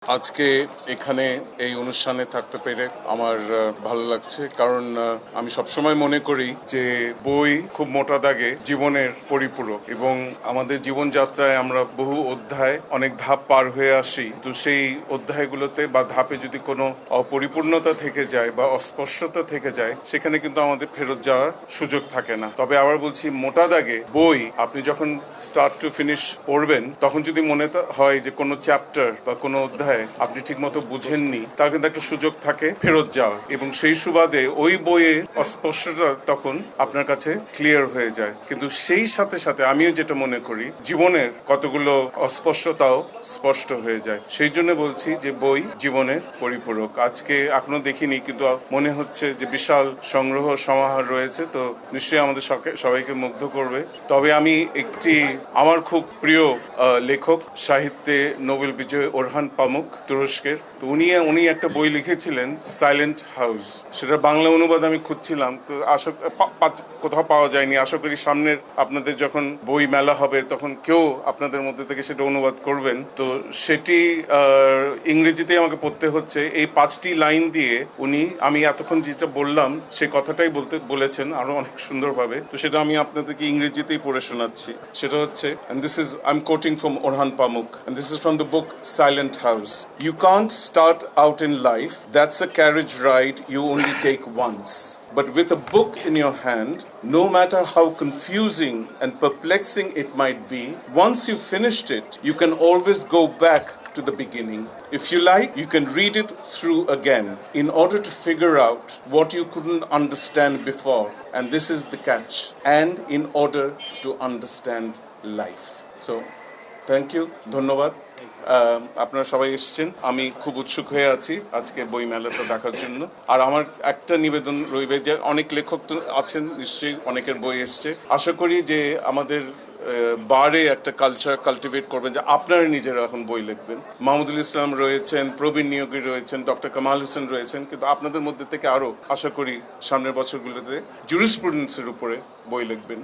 আজকে এখানে এই অনুষ্ঠানে থাকতে পেরে আমার ভালো লাগছে, কারণ আমি সবসময় মনে করি যে বই খুব মোটা দাগে জীবনের পরিপূরক, এবং আমাদের জীবনযাত্রায় আমরা বহু অধ্যায় অনেক ধাপ পার হয়ে আসি। তো সেই অধ্যায়গুলোতে বা ধাপে যদি কোনো অপরিপূর্ণতা থেকে যায় বা অস্পষ্টতা থেকে যায়, সেখানে কিন্তু আমাদের ফেরত যাওয়ার সুযোগ থাকে না। তবে আবার বলছি, মোটা দাগে বই আপনি যখন স্টার্ট টু ফিনিশ পড়বেন, তখন যদি মনে হয় যে কোনো চ্যাপ্টার বা কোনো অধ্যায় আপনি ঠিক মতো বুঝেননি, তার কিন্তু একটা সুযোগ থাকে ফেরত যাওয়া, এবং সেই সুবাদে ওই বইয়ের অস্পষ্টতা তখন আপনার কাছে ক্লিয়ার হয়ে যায়। কিন্তু সেই সাথে সাথে আমিও যেটা মনে করি, জীবনের কতগুলো অস্পষ্টতাও স্পষ্ট হয়ে যায়। সেই জন্য বলছি যে বই জীবনের পরিপূরক। আজকে এখনো দেখিনি, কিন্তু মনে হচ্ছে যে বিশাল সংগ্রহ সমাহার রয়েছে, তো নিশ্চয়ই আমাদের সবাইকে মুগ্ধ করবে। তবে আমি আমার খুব প্রিয় লেখক, সাহিত্যে নোবেল বিজয়ী ওরহান পামুক, তুরস্কের, তো উনি একটা বই লিখেছিলেন সাইলেন্ট হাউস। সেটা বাংলা অনুবাদ আমি খুঁজছিলাম, তো কোথাও পাওয়া যায়নি। আশা করি সামনের আপনাদের যখন বই মেলা হবে, তখন কেউ আপনাদের মধ্যে থেকে সেটা অনুবাদ করবেন। তো সেটি ইংরেজিতে আমাকে পড়তে হচ্ছে। এই 5টি লাইন দিয়ে আমি এতক্ষণ যেটা বললাম সে কথাটাই বলেছেন আরো অনেক সুন্দরভাবে। তো সেটা আমি আপনাদেরকে ইংরেজিতেই পড়ে শোনাচ্ছি। সেটা হচ্ছে, and this is I'm quoting from Orhan Pamuk, and this is from the book Silent House. You can't start out in life. That's a carriage ride you only take once. But with a book in your hand, no matter how confusing and perplexing it might be, once you've finished it, you can always go back to the beginning. If you like, you can read it through again in order to figure out what you couldn't understand before. And this is the catch. And in order to understand life. So, thank you. ধন্যবাদ। আপনারা সবাই এসেছেন, আমি খুব উৎসুক হয়ে আছি আজকে বই মেলাটা দেখার জন্য। আর আমার একটা নিবেদন রইবে যে অনেক লেখক তো আছেন, নিশ্চয়ই অনেকের বই এসছে। আশা করি যে আমাদের বারে একটা কালচার কাল্টিভেট করবেন যে আপনারা নিজেরা এখন বই লিখবেন। মাহমুদুল ইসলাম রয়েছেন, প্রবীণ নিয়োগী রয়েছেন, ডক্টর কামাল হোসেন রয়েছেন, কিন্তু আপনাদের মধ্যে থেকে আরো আশা করি সামনের বছরগুলোতে জুরিসপ্রুডেন্সের উপরে বই লিখবেন।